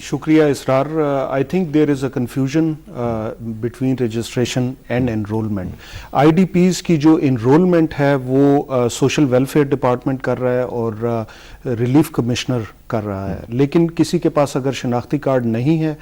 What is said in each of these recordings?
شکریہ Israr. I think there is a confusion between registration and enrolment. IDPs کی جو enrolment ہے وہ سوشل ویلفیئر ڈپارٹمنٹ کر رہا ہے اور ریلیف کمشنر کر رہا ہے, لیکن کسی کے پاس اگر شناختی کارڈ نہیں ہے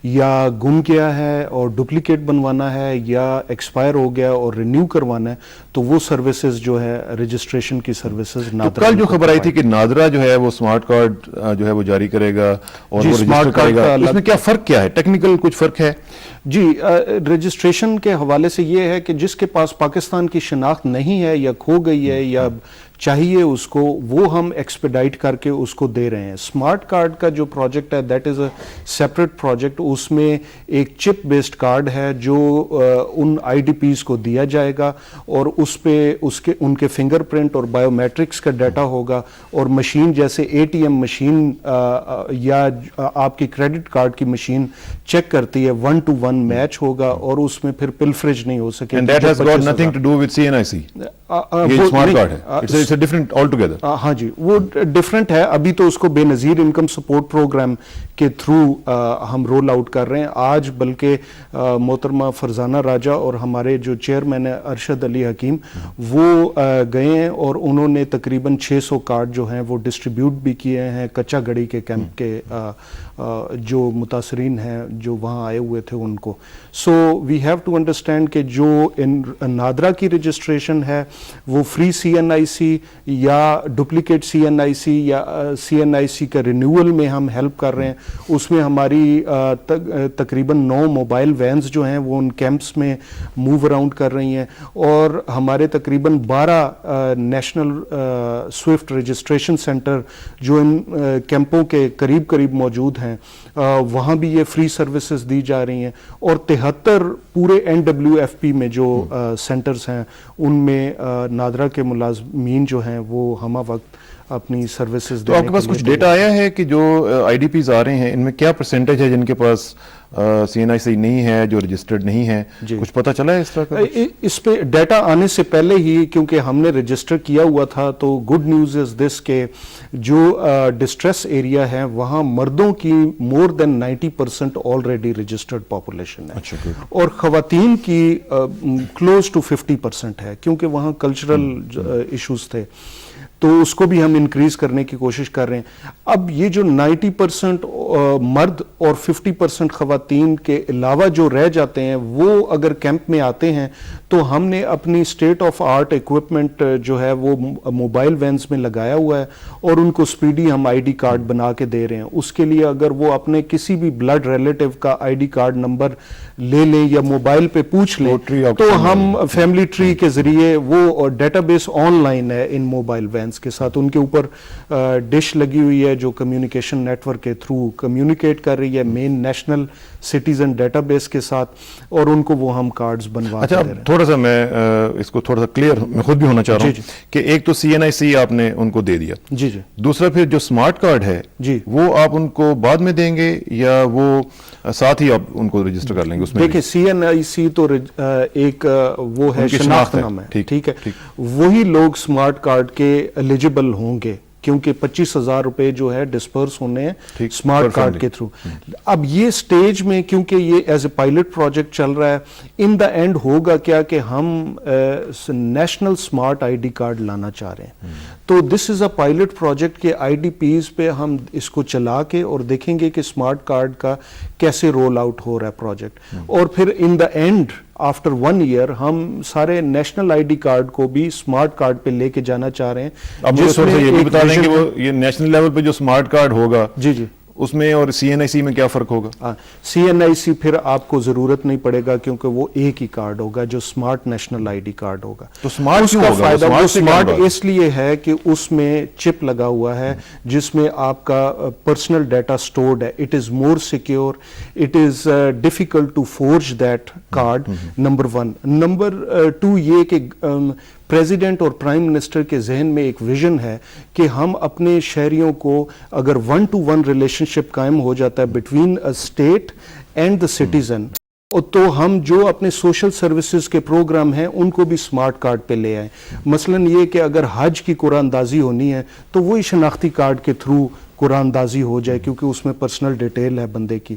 یا گم گیا ہے اور ڈپلیکیٹ بنوانا ہے یا ایکسپائر ہو گیا اور رینیو کروانا ہے تو وہ سروسز جو ہے رجسٹریشن کی سروسز نادرا. کل جو خبر آئی تھی کہ نادرا جو ہے وہ اسمارٹ کارڈ جو ہے وہ جاری کرے گا اور وہ رجسٹر کرے گا, اس میں کیا فرق کیا ہے, ٹیکنیکل کچھ فرق ہے؟ جی, رجسٹریشن کے حوالے سے یہ ہے کہ جس کے پاس پاکستان کی شناخت نہیں ہے یا کھو گئی ہے یا چاہیے اس کو, وہ ہم ایکسپیڈائٹ کر کے اس کو دے رہے ہیں. اسمارٹ کارڈ کا جو پروجیکٹ ہے that is a separate project. اس میں ایک چپ بیسڈ کارڈ ہے جو ان آئی ڈی پیز کو دیا جائے گا اور اس پہ ان کے فنگر پرنٹ اور بایو میٹرکس کا ڈیٹا ہوگا, اور مشین جیسے اے ٹی ایم مشین یا آپ کی کریڈٹ کارڈ کی مشین چیک کرتی ہے 1:1 میچ ہوگا اور اس میں پھر پلفریج نہیں ہو سکے. And that has got nothing to do with CNIC. یہ اسمارٹ کارڈ ہے, it's a different altogether. ہاں جی, وہ ڈفرینٹ ہے. ابھی تو اس کو بے نظیر انکم سپورٹ پروگرام کے تھرو ہم رول آؤٹ کر رہے ہیں. آج بلکہ محترمہ فرزانہ راجہ اور ہمارے جو چیئرمین ہیں ارشد علی حکیم وہ گئے ہیں اور انہوں نے تقریباً 600 کارڈ جو ہیں وہ ڈسٹریبیوٹ بھی کیے ہیں کچا گڑی کے کیمپ کے جو متاثرین ہیں جو وہاں آئے ہوئے تھے ان کو. سو وی ہیو ٹو انڈرسٹینڈ کہ جو نادرا کی رجسٹریشن ہے وہ فری سی این آئی سی یا ڈپلیکیٹ سی این آئی سی یا سی این آئی سی کا رینیول میں ہم ہیلپ کر رہے ہیں. اس میں ہماری تقریباً 9 موبائل وینز جو ہیں وہ ان کیمپس میں موو اراؤنڈ کر رہی ہیں, اور ہمارے تقریباً 12 نیشنل سوئفٹ رجسٹریشن سینٹر جو ان کیمپوں کے قریب قریب موجود ہیں وہاں بھی یہ فری سروسز دی جا رہی ہیں. اور 73 پورے NWFP میں جو سینٹرز ہیں ان میں نادرا کے ملازمین جو ہیں وہ ہمہ وقت اپنی سروسز. تو آپ کے پاس کچھ ڈیٹا آیا ہے کہ جو آئی ڈی پیز آ رہے ہیں ان میں کیا پرسنٹیج ہے جن کے پاس سی این آئی سی نہیں ہے, جو رجسٹرڈ نہیں ہے, کچھ پتہ چلا ہے اس طرح کا؟ اس پہ ڈیٹا آنے سے پہلے ہی کیونکہ ہم نے رجسٹر کیا ہوا تھا تو گڈ نیوز از دس کہ جو ڈسٹریس ایریا ہے وہاں مردوں کی مور دین 90% آلریڈی رجسٹرڈ پاپولیشن ہے, اور خواتین کی کلوز ٹو 50% ہے کیونکہ وہاں کلچرل ایشوز تھے تو اس کو بھی ہم انکریز کرنے کی کوشش کر رہے ہیں. اب یہ جو 90% مرد اور 50% خواتین کے علاوہ جو رہ جاتے ہیں وہ اگر کیمپ میں آتے ہیں تو ہم نے اپنی اسٹیٹ آف آرٹ ایکوپمنٹ جو ہے وہ موبائل وینز میں لگایا ہوا ہے اور ان کو اسپیڈی ہم آئی ڈی کارڈ بنا کے دے رہے ہیں. اس کے لیے اگر وہ اپنے کسی بھی بلڈ ریلیٹیو کا آئی ڈی کارڈ نمبر لے لیں یا موبائل پہ پوچھ لیں تو ہم فیملی ٹری کے ذریعے وہ ڈیٹا بیس آن لائن ہے ان موبائل وینز کے ساتھ, ان کے اوپر ڈش لگی ہوئی ہے جو کمیونیکیشن نیٹ ورک کے تھرو کمیونیکیٹ کر رہی ہے مین نیشنل سٹیزن ڈیٹا بیس کے ساتھ, اور ان کو وہ ہم کارڈز بنوا کے دے رہے ہیں. تھوڑا سا میں اس کو تھوڑا سا کلیئر میں خود بھی ہونا چاہ رہا ہوں کہ ایک تو سی این آئی سی آپ نے ان کو دے دیا, جی جی, دوسرا پھر جو اسمارٹ کارڈ ہے جی وہ آپ ان کو بعد میں دیں گے یا وہ ساتھ ہی آپ ان کو رجسٹر کر لیں گے؟ اس میں دیکھیں سی این آئی سی تو ایک وہ ہے شناخت نام ہے, ٹھیک ہے, وہی لوگ اسمارٹ کارڈ کے ایلیجیبل ہوں گے کیونکہ 25,000 روپے جو ہے ڈسپرس ہونے ہیں اسمارٹ کارڈ کے تھرو. اب یہ سٹیج میں کیونکہ یہ ایز اے پائلٹ پروجیکٹ چل رہا ہے, ان دا اینڈ ہوگا کیا کہ ہم national smart I D card لانا چاہ رہے ہیں. تو دس از اے پائلٹ پروجیکٹ کے آئی ڈی پیز پہ ہم اس کو چلا کے اور دیکھیں گے کہ اسمارٹ کارڈ کا کیسے رول آؤٹ ہو رہا ہے پروجیکٹ, اور پھر ان دا اینڈ آفٹر 1 ایئر ہم سارے نیشنل آئی ڈی کارڈ کو بھی اسمارٹ کارڈ پہ لے کے جانا چاہ رہے ہیں. اب یہ بھی بتا دیں کہ وہ یہ نیشنل لیول پہ جو اسمارٹ کارڈ ہوگا جی جی اس میں اور سی این آئی سی میں کیا فرق ہوگا؟ سی این آئی سی پھر آپ کو ضرورت نہیں پڑے گا کیونکہ وہ ایک ہی کارڈ ہوگا جو smart national I D card ہوگا. تو اسمارٹ اس کا فائدہ وہ اسمارٹ اس لیے ہے کہ اس میں چپ لگا ہوا ہے جس میں آپ کا پرسنل ڈیٹا سٹورڈ ہے. It is more secure, it is difficult to forge that card, number 1. Number 2 یہ کہ پریزیڈنٹ اور پرائم منسٹر کے ذہن میں ایک ویژن ہے کہ ہم اپنے شہریوں کو اگر 1-to-1 ریلیشن شپ قائم ہو جاتا ہے between a state and the citizen, تو ہم جو اپنے سوشل سروسز کے پروگرام ہیں ان کو بھی اسمارٹ کارڈ پہ لے آئیں. مثلاً یہ کہ اگر حج کی قرآن اندازی ہونی ہے تو وہی شناختی کارڈ کے تھرو قرآن اندازی ہو جائے کیونکہ اس میں پرسنل ڈیٹیل ہے بندے کی.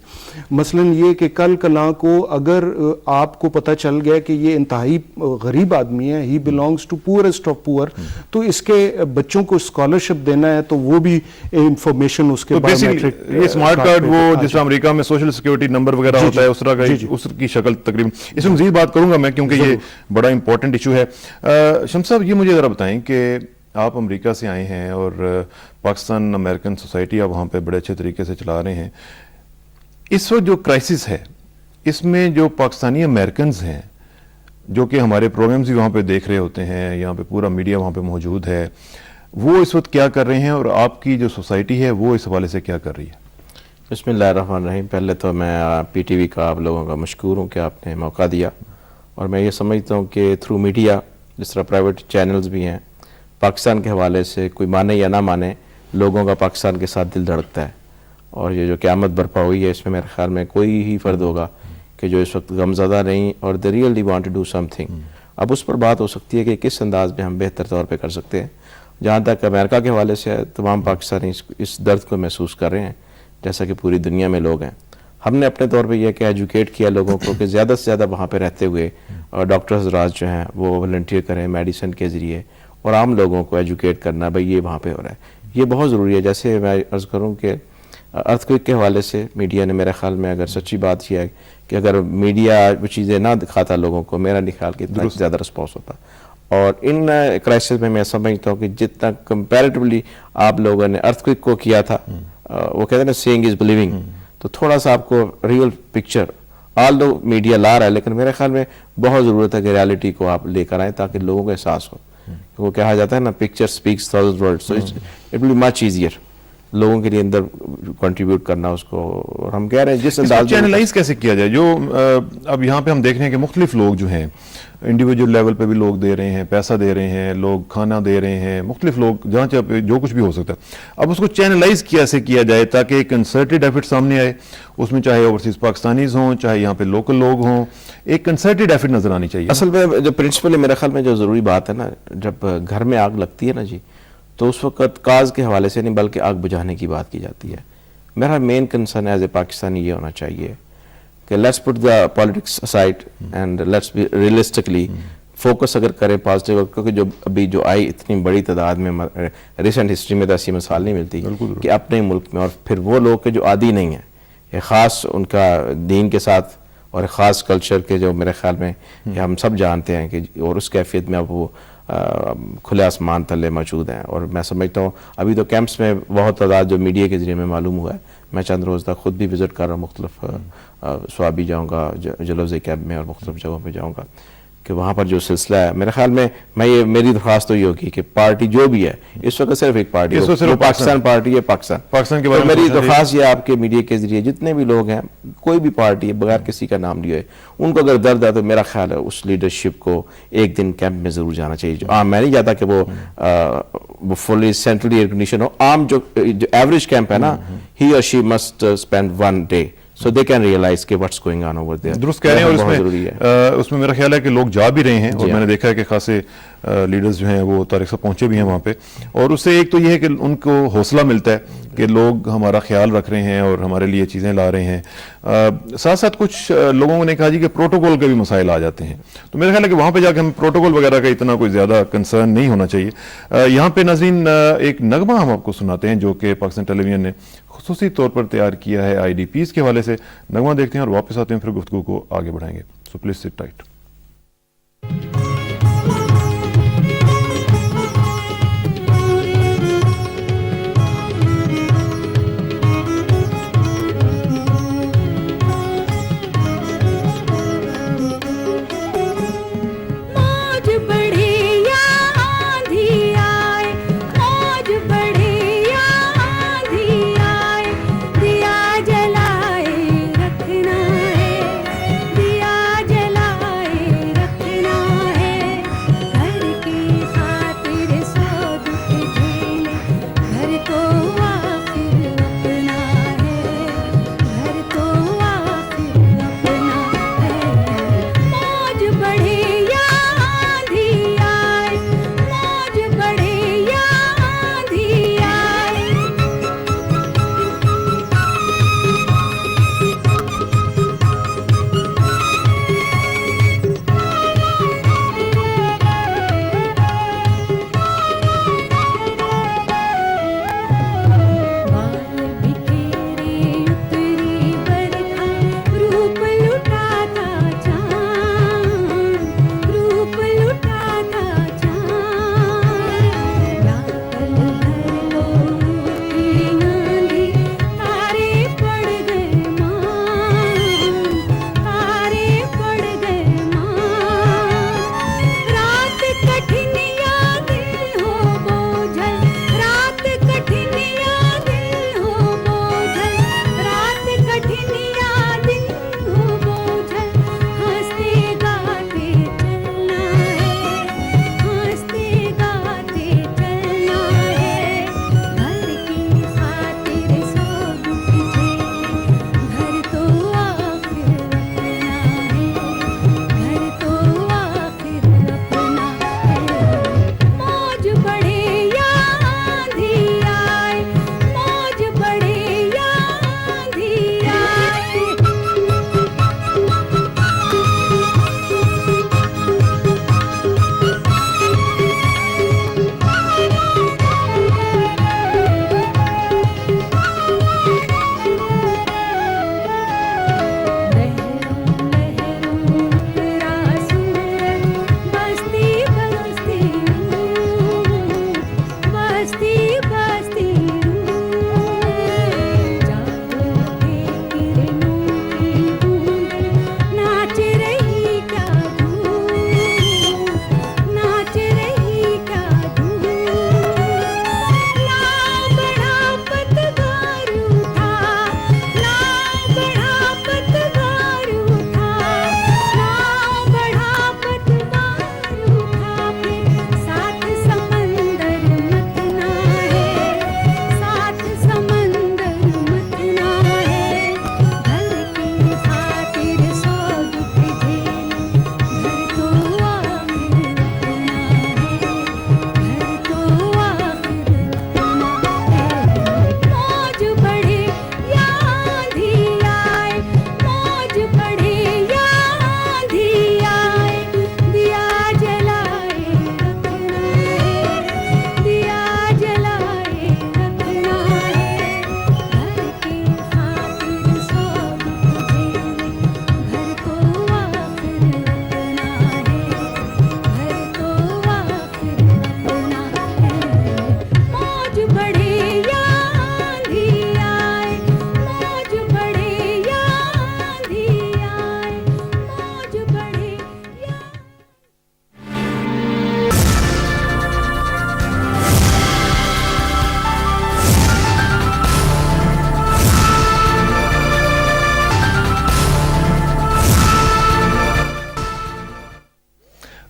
مثلاً یہ کہ کل کلاں کو اگر آپ کو پتہ چل گیا کہ یہ انتہائی غریب آدمی ہے, he belongs to poorest of poor, تو اس کے بچوں کو اسکالرشپ دینا ہے تو وہ بھی انفارمیشن اس کے یہ اسمارٹ کارڈ وہ جس طرح امریکہ میں سوشل سیکورٹی نمبر وغیرہ ہوتا ہے اس طرح کا اس کی شکل تقریباً. اس میں مزید بات کروں گا میں کیونکہ یہ بڑا امپورٹنٹ ایشو ہے. شمس صاحب یہ مجھے ذرا بتائیں کہ آپ امریکہ سے آئے ہیں اور پاکستان امریکن سوسائٹی آپ وہاں پہ بڑے اچھے طریقے سے چلا رہے ہیں. اس وقت جو کرائسس ہے اس میں جو پاکستانی امریکنز ہیں جو کہ ہمارے پروگرامز بھی وہاں پہ دیکھ رہے ہوتے ہیں, یہاں پہ پورا میڈیا وہاں پہ موجود ہے, وہ اس وقت کیا کر رہے ہیں اور آپ کی جو سوسائٹی ہے وہ اس حوالے سے کیا کر رہی ہے؟ بسم اللہ الرحمن الرحیم. پہلے تو میں پی ٹی وی کا آپ لوگوں کا مشکور ہوں کہ آپ نے موقع دیا, اور میں یہ سمجھتا ہوں کہ تھرو میڈیا جس طرح پرائیویٹ چینلز بھی ہیں پاکستان کے حوالے سے کوئی مانے یا نہ مانے لوگوں کا پاکستان کے ساتھ دل دھڑکتا ہے. اور یہ جو قیامت برپا ہوئی ہے اس میں میرے خیال میں کوئی ہی فرد ہوگا کہ جو اس وقت غمزدہ نہیں اور they really want to do something. اب اس پر بات ہو سکتی ہے کہ کس انداز میں ہم بہتر طور پہ کر سکتے ہیں. جہاں تک امریکہ کے حوالے سے تمام پاکستانی اس درد کو محسوس کر رہے ہیں جیسا کہ پوری دنیا میں لوگ ہیں. ہم نے اپنے طور پہ یہ کہ ایجوکیٹ کیا لوگوں کو کہ زیادہ سے زیادہ وہاں پہ رہتے ہوئے ڈاکٹر حضرات جو ہیں وہ والنٹیئر کریں میڈیسن کے ذریعے, اور عام لوگوں کو ایجوکیٹ کرنا بھئی یہ وہاں پہ ہو رہا ہے. یہ بہت ضروری ہے. جیسے میں عرض کروں کہ ارتھ کوئک کے حوالے سے میڈیا نے میرے خیال میں اگر سچی بات یہ ہے کہ اگر میڈیا وہ چیزیں نہ دکھاتا لوگوں کو, میرا نہیں خیال کہ اتنا زیادہ رسپانس ہوتا. اور ان کرائسس میں سمجھتا ہوں کہ جتنا کمپیریٹیولی آپ لوگوں نے ارتھ کوئک کو کیا تھا, وہ کہتے ہیں نا سیئنگ از بلیونگ, تو تھوڑا سا آپ کو ریئل پکچر آل دو میڈیا لا رہا ہے لیکن میرے خیال میں بہت ضرورت ہے کہ ریالٹی کو آپ لے کر آئیں تاکہ لوگوں کو احساس ہو. وہ کہا جاتا ہے نا picture speaks thousand word, so it will be much easier لوگوں کے لیے اندر کنٹریبیوٹ کرنا اس کو. اور ہم کہہ رہے ہیں جس انداز میں چینلائز کیسے کیا جائے, جو اب یہاں پہ ہم دیکھ رہے ہیں کہ مختلف لوگ جو ہیں انڈیویجول لیول پہ بھی لوگ دے رہے ہیں, پیسہ دے رہے ہیں, لوگ کھانا دے رہے ہیں, مختلف لوگ جہاں چاہے جو کچھ بھی ہو سکتا ہے. اب اس کو چینلائز کیسے کیا جائے تاکہ ایک کنسرٹڈ ایفرٹ سامنے آئے, اس میں چاہے اوورسیز پاکستانیز ہوں چاہے یہاں پہ لوکل لوگ ہوں, ایک کنسرٹڈ ایفرٹ نظر آنی چاہیے. اصل میں جو پرنسپل میرے خیال میں جو ضروری بات ہے نا, جب گھر میں آگ لگتی ہے نا جی, تو اس وقت کاز کے حوالے سے نہیں بلکہ آگ بجھانے کی بات کی جاتی ہے. میرا main concern as a Pakistani یہ ہونا چاہیے کہ let's put the politics aside and let's be realistically focus اگر کریں پازیٹیو, کیونکہ جو ابھی جو آئی اتنی بڑی تعداد میں ریسنٹ ہسٹری میں تو ایسی مثال نہیں ملتی کہ اپنے ملک میں, اور پھر وہ لوگ کہ جو عادی نہیں ہیں, ایک خاص ان کا دین کے ساتھ اور ایک خاص کلچر کے جو میرے خیال میں ہم سب جانتے ہیں کہ اور اس کیفیت میں اب وہ کھلے آسمان تلے موجود ہیں. اور میں سمجھتا ہوں ابھی تو کیمپس میں بہت تعداد جو میڈیا کے ذریعے میں معلوم ہوا ہے, میں چند روز تک خود بھی وزٹ کر رہا ہوں, مختلف سوابی جاؤں گا جلوزے کیمپ میں اور مختلف جگہوں پہ جاؤں گا, کہ وہاں پر جو سلسلہ ہے میرے خیال میں یہ میری درخواست تو یہ ہوگی کہ پارٹی جو بھی ہے اس وقت صرف ایک پارٹی ہے, پاکستان پارٹی ہے, پاکستان کے بارے میں میری درخواست یہ آپ کے میڈیا کے ذریعے جتنے بھی لوگ ہیں, کوئی بھی پارٹی ہے بغیر کسی کا نام لیے, ان کو اگر درد ہے تو میرا خیال ہے اس لیڈرشپ کو ایک دن کیمپ میں ضرور جانا چاہیے. جو عام میں نہیں چاہتا کہ وہ فلی سینٹرلی ایئر کنڈیشن ہو, عام جو ایوریج کیمپ ہے نا, ہی اور she must spend one day so they can realize کہ what's going on over there. درست کہہ رہے ہیں, اور اس میں میرا خیال ہے کہ لوگ جا بھی رہے ہیں, اور میں نے دیکھا ہے کہ خاصے لیڈرز جو ہیں وہ طارق صاحب پہنچے بھی ہیں وہاں پہ, اور اس سے ایک تو یہ ہے کہ ان کو حوصلہ ملتا ہے کہ لوگ ہمارا خیال رکھ رہے ہیں اور ہمارے لیے چیزیں لا رہے ہیں. ساتھ ساتھ کچھ لوگوں نے کہا جی کہ پروٹوکول کے بھی مسائل آ جاتے ہیں, تو میرا خیال ہے کہ وہاں پہ جا کے ہم پروٹوکول وغیرہ کا اتنا کوئی زیادہ کنسرن نہیں ہونا چاہیے. یہاں پہ ناظرین ایک نغمہ ہم آپ کو سناتے ہیں جو کہ پاکستان ٹیلی ویژن نے خصوصی طور پر تیار کیا ہے آئی ڈی پیز کے حوالے سے. نغمہ دیکھتے ہیں اور واپس آتے ہیں, پھر گفتگو کو آگے بڑھائیں گے. سو پلیز سٹ ٹائٹ.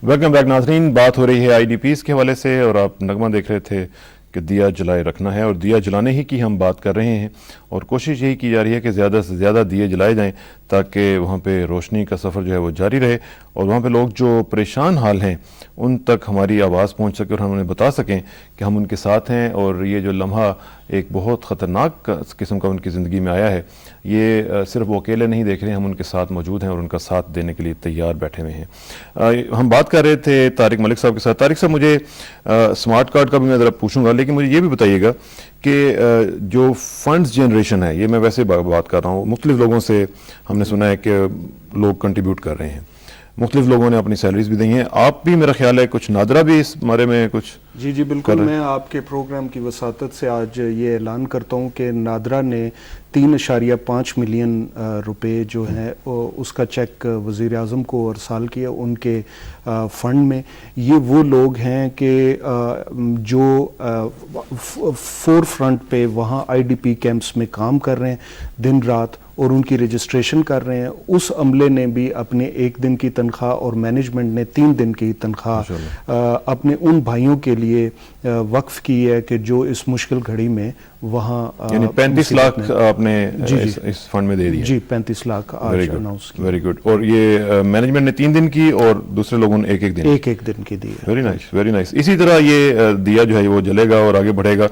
ویلکم بیک ناظرین. بات ہو رہی ہے IDPs کے حوالے سے اور آپ نغمہ دیکھ رہے تھے کہ دیا جلائے رکھنا ہے اور دیا جلانے ہی کی ہم بات کر رہے ہیں اور کوشش یہی کی جا رہی ہے کہ زیادہ سے زیادہ دیے جلائے جائیں تاکہ وہاں پہ روشنی کا سفر جو ہے وہ جاری رہے اور وہاں پہ لوگ جو پریشان حال ہیں ان تک ہماری آواز پہنچ سکے اور ہم انہیں بتا سکیں کہ ہم ان کے ساتھ ہیں اور یہ جو لمحہ ایک بہت خطرناک قسم کا ان کی زندگی میں آیا ہے یہ صرف وہ اکیلے نہیں دیکھ رہے ہیں, ہم ان کے ساتھ موجود ہیں اور ان کا ساتھ دینے کے لیے تیار بیٹھے ہوئے ہیں. ہم بات کر رہے تھے طارق ملک صاحب کے ساتھ. طارق صاحب مجھے سمارٹ کارڈ کا بھی میں ذرا پوچھوں گا لیکن مجھے یہ بھی بتائیے گا کہ جو فنڈز جنریشن ہے, یہ میں ویسے بات کر رہا ہوں, مختلف لوگوں سے ہم نے سنا ہے کہ لوگ کنٹریبیوٹ کر رہے ہیں, مختلف لوگوں نے اپنی سیلریز بھی دی ہیں, آپ بھی میرا خیال ہے کچھ نادرا بھی اس بارے میں کچھ جی بالکل. میں آپ کے پروگرام کی وساطت سے آج یہ اعلان کرتا ہوں کہ نادرا نے 3.5 ملین روپے جو ہیں اس کا چیک وزیر اعظم کو ارسال کیا ان کے فنڈ میں. یہ وہ لوگ ہیں کہ جو فور فرنٹ پہ وہاں IDP کیمپس میں کام کر رہے ہیں دن رات اور ان کی رجسٹریشن کر رہے ہیں. اس عملے نے بھی اپنے 1 دن کی تنخواہ اور مینجمنٹ نے 3 دن کی تنخواہ اپنے ان بھائیوں کے لیے وقف کی ہے کہ جو اس مشکل گھڑی میں وہاں یعنی 35 لاکھ آپ نے اس فنڈ میں دے دیا. جی 35 لاکھ آج اناؤنس کی. Very good. اور یہ مینجمنٹ نے 3 دن کی اور دوسرے لوگوں نے ایک دن کی دی. Very nice very nice. اسی طرح یہ دیا جو ہے وہ جلے گا اور آگے بڑھے گا.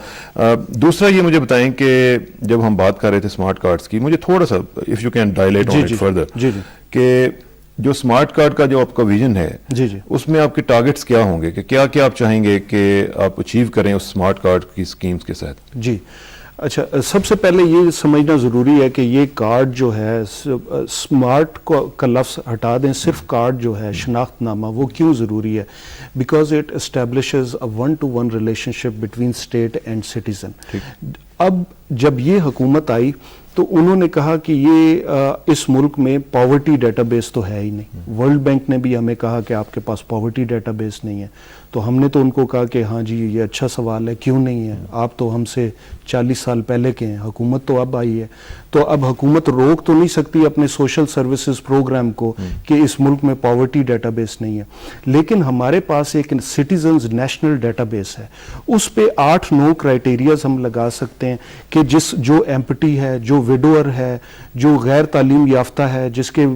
دوسرا یہ مجھے بتائیں کہ جب ہم بات کر رہے تھے اسمارٹ کارڈز کی, مجھے تھوڑا سا if you can dilate on it further کہ جو اسمارٹ کارڈ کا جو آپ کا ویژن ہے اس میں آپ کے ٹارگٹس کیا ہوں گے کہ کیا کیا آپ چاہیں گے کہ آپ اچیو کریں اس اسمارٹ کارڈ کی اسکیمز کے تحت؟ جی اچھا, سب سے پہلے یہ سمجھنا ضروری ہے کہ یہ کارڈ جو ہے اسمارٹ کا لفظ ہٹا دیں, صرف کارڈ جو ہے شناخت نامہ وہ کیوں ضروری ہے؟ Because it establishes a 1-to-1 relation ship between state and citizen. اب جب یہ حکومت آئی تو انہوں نے کہا کہ یہ اس ملک میں پاورٹی ڈیٹا بیس تو ہے ہی نہیں. ورلڈ بینک نے بھی ہمیں کہا کہ آپ کے پاس پاورٹی ڈیٹا بیس نہیں ہے. تو ہم نے تو ان کو کہا کہ ہاں جی یہ اچھا سوال ہے, کیوں نہیں ہے, آپ تو ہم سے 40 سال پہلے کے ہیں, حکومت تو اب آئی ہے. تو اب حکومت روک تو نہیں سکتی اپنے سوشل سروسز پروگرام کو کہ اس ملک میں پاورٹی ڈیٹا بیس نہیں ہے, لیکن ہمارے پاس ایک سٹیزنز نیشنل ڈیٹا بیس ہے. اس پہ 8-9 کرائٹیریاز ہم لگا سکتے ہیں کہ جو ایمپٹی ہے, جو ویڈوئر ہے, جو غیر تعلیم یافتہ ہے, جس کے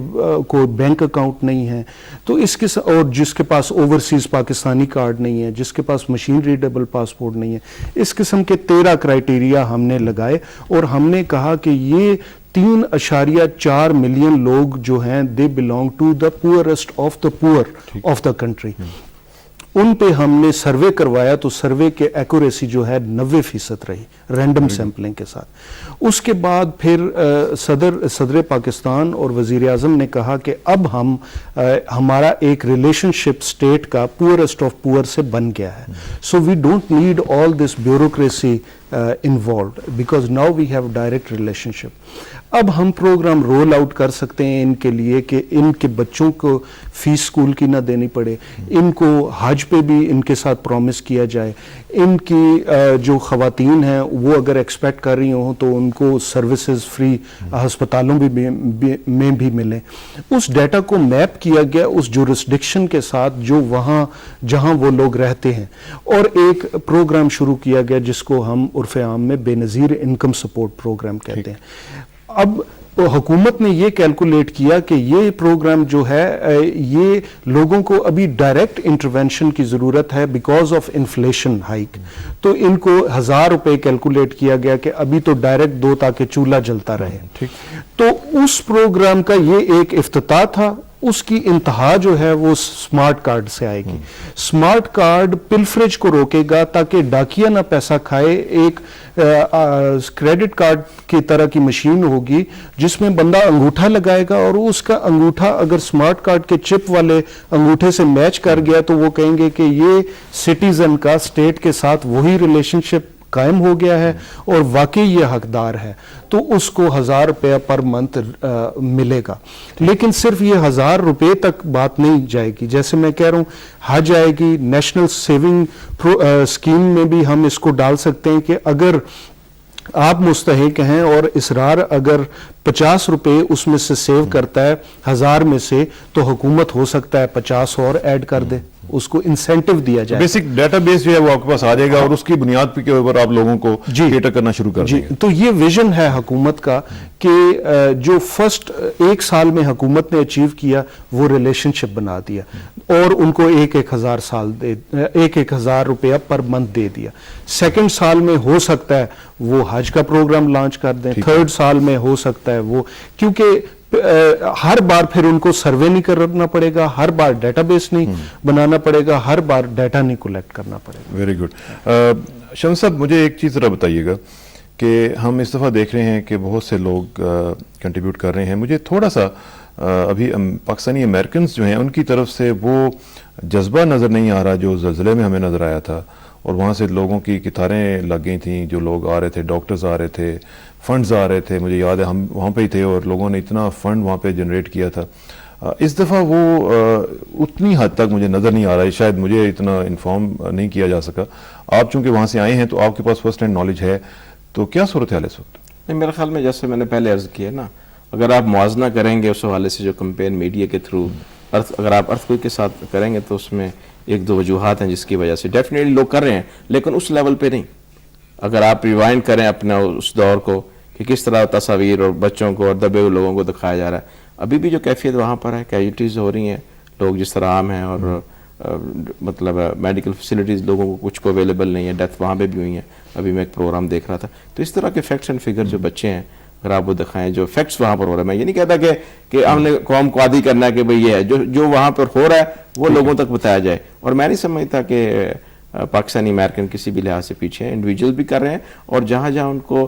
کوئی بینک اکاؤنٹ نہیں ہے, تو اس کے اور جس کے پاس اوورسیز پاکستانی کارڈ نہیں ہے, جس کے پاس مشین ریڈیبل پاسپورٹ نہیں ہے, اس قسم کے 13 کرائٹیریا ہم نے لگائے اور ہم نے کہا کہ یہ 3.4 ملین لوگ جو ہیں they belong to the poorest of the poor of the country. ان پہ ہم نے سروے کروایا تو سروے کے ایکوریسی جو ہے 90% رہی رینڈم سیمپلنگ کے ساتھ. اس کے بعد پھر صدر پاکستان اور وزیر اعظم نے کہا کہ اب ہمارا ایک ریلیشن شپ اسٹیٹ کا پورسٹ آف پور سے بن گیا ہے. So we don't need all this bureaucracy involved because now we have direct relationship. اب ہم پروگرام رول آؤٹ کر سکتے ہیں ان کے لیے کہ ان کے بچوں کو فیس اسکول کی نہ دینی پڑے, ان کو حج پہ بھی ان کے ساتھ پرومس کیا جائے, ان کی جو خواتین ہیں وہ اگر ایکسپیکٹ کر رہی ہوں تو ان کو سروسز فری ہسپتالوں میں بھی ملیں. اس ڈیٹا کو میپ کیا گیا اس جورسڈکشن کے ساتھ جو وہاں جہاں وہ لوگ رہتے ہیں, اور ایک پروگرام شروع کیا گیا جس کو ہم عرف عام میں بے نظیر انکم سپورٹ پروگرام کہتے ہیں. اب حکومت نے یہ کیلکولیٹ کیا کہ یہ پروگرام جو ہے یہ لوگوں کو ابھی ڈائریکٹ انٹرونشن کی ضرورت ہے بیکاز آف انفلیشن ہائک. تو ان کو 1000 روپے کیلکولیٹ کیا گیا کہ ابھی تو ڈائریکٹ دو تاکہ چولہا جلتا رہے. تو اس پروگرام کا یہ ایک افتتاح تھا. اس کی انتہا جو ہے وہ سمارٹ کارڈ سے آئے گی. سمارٹ کارڈ پلفریج کو روکے گا تاکہ ڈاکیا نہ پیسہ کھائے. ایک کریڈٹ کارڈ کی طرح کی مشین ہوگی جس میں بندہ انگوٹھا لگائے گا اور اس کا انگوٹھا اگر سمارٹ کارڈ کے چپ والے انگوٹھے سے میچ کر گیا تو وہ کہیں گے کہ یہ سٹیزن کا اسٹیٹ کے ساتھ وہی ریلیشن شپ قائم ہو گیا ہے اور واقعی یہ حقدار ہے. تو اس کو 1000 روپے پر منتھ ملے گا. لیکن صرف یہ 1000 روپے تک بات نہیں جائے گی. جیسے میں کہہ رہا ہوں حج آئے گی, نیشنل سیونگ اسکیم میں بھی ہم اس کو ڈال سکتے ہیں کہ اگر آپ مستحق ہیں اور اسرار اگر 50 روپے اس میں سے سیو کرتا ہے 1000 میں سے تو حکومت ہو سکتا ہے 50 اور ایڈ کر دے, اس کو انسینٹیو دیا جائے. بیسک ڈیٹا بیس جو ہے وہ آپ کے پاس آ جائے گا اور اس کی بنیاد پہ کے اوپر آپ لوگوں کو کیٹر کرنا شروع کر دیں گے. تو یہ ویژن ہے حکومت کا کہ جو فرسٹ 1 سال میں حکومت نے اچیو کیا وہ ریلیشن شپ بنا دیا اور ان کو 1,000 روپیہ پر منتھ دے دیا. سیکنڈ سال میں ہو سکتا ہے وہ حج کا پروگرام لانچ کر دیں, تھرڈ سال میں ہو سکتا ہے وہ, کیونکہ ہر بار پھر ان کو سروے نہیں کرنا پڑے گا, ہر بار ڈیٹا بیس نہیں بنانا پڑے گا, ہر بار ڈیٹا نہیں کلیکٹ کرنا پڑے گا. Very good. شمس صاحب مجھے ایک چیز ذرا بتائیے گا کہ ہم اس دفعہ دیکھ رہے ہیں کہ بہت سے لوگ کنٹریبیوٹ کر رہے ہیں. مجھے تھوڑا سا ابھی پاکستانی امریکنز جو ہیں ان کی طرف سے وہ جذبہ نظر نہیں آ رہا جو زلزلے میں ہمیں نظر آیا تھا, اور وہاں سے لوگوں کی قطاریں لگ گئی تھیں, جو لوگ آ رہے تھے, ڈاکٹرز آ رہے تھے, فنڈز آ رہے تھے. مجھے یاد ہے ہم وہاں پہ ہی تھے اور لوگوں نے اتنا فنڈ وہاں پہ جنریٹ کیا تھا. اس دفعہ وہ اتنی حد تک مجھے نظر نہیں آ رہا ہے, شاید مجھے اتنا انفارم نہیں کیا جا سکا. آپ چونکہ وہاں سے آئے ہیں تو آپ کے پاس فرسٹ ہینڈ نالج ہے, تو کیا صورتحال ہے اس وقت؟ نہیں, میرے خیال میں جیسے میں نے پہلے عرض کیا نا, اگر آپ موازنہ کریں گے اس حوالے سے جو کمپین میڈیا کے تھرو اگر آپ ارتھ کوئک کے ساتھ کریں گے تو اس میں 1-2 وجوہات ہیں جس کی وجہ سے ڈیفینیٹلی لوگ کر رہے ہیں, لیکن اس لیول پہ نہیں. اگر آپ ریوائنڈ کریں اپنا اس دور کو کہ کس طرح تصاویر اور بچوں کو اور دبے ہوئے لوگوں کو دکھایا جا رہا ہے, ابھی بھی جو کیفیت وہاں پر ہے, کیجوٹیز ہو رہی ہیں, لوگ جس طرح عام ہیں, اور مطلب میڈیکل فیسلٹیز لوگوں کو کچھ کو اویلیبل نہیں ہے, ڈیتھ وہاں پہ بھی ہوئی ہیں. ابھی میں ایک پروگرام دیکھ رہا تھا, تو اس طرح کے فیکٹس اینڈ فگر جو بچے ہیں اگر آپ وہ دکھائیں, جو فیکٹس وہاں پر ہو رہا ہے, میں یہ نہیں کہتا کہ ہم نے قوم کو عادی کرنا ہے کہ بھئی یہ ہے, جو وہاں پر ہو رہا ہے وہ لوگوں تک بتایا جائے. اور میں نہیں سمجھتا کہ پاکستانی امریکن کسی بھی لحاظ سے پیچھے ہیں, انڈیویجول بھی کر رہے ہیں, اور جہاں جہاں ان کو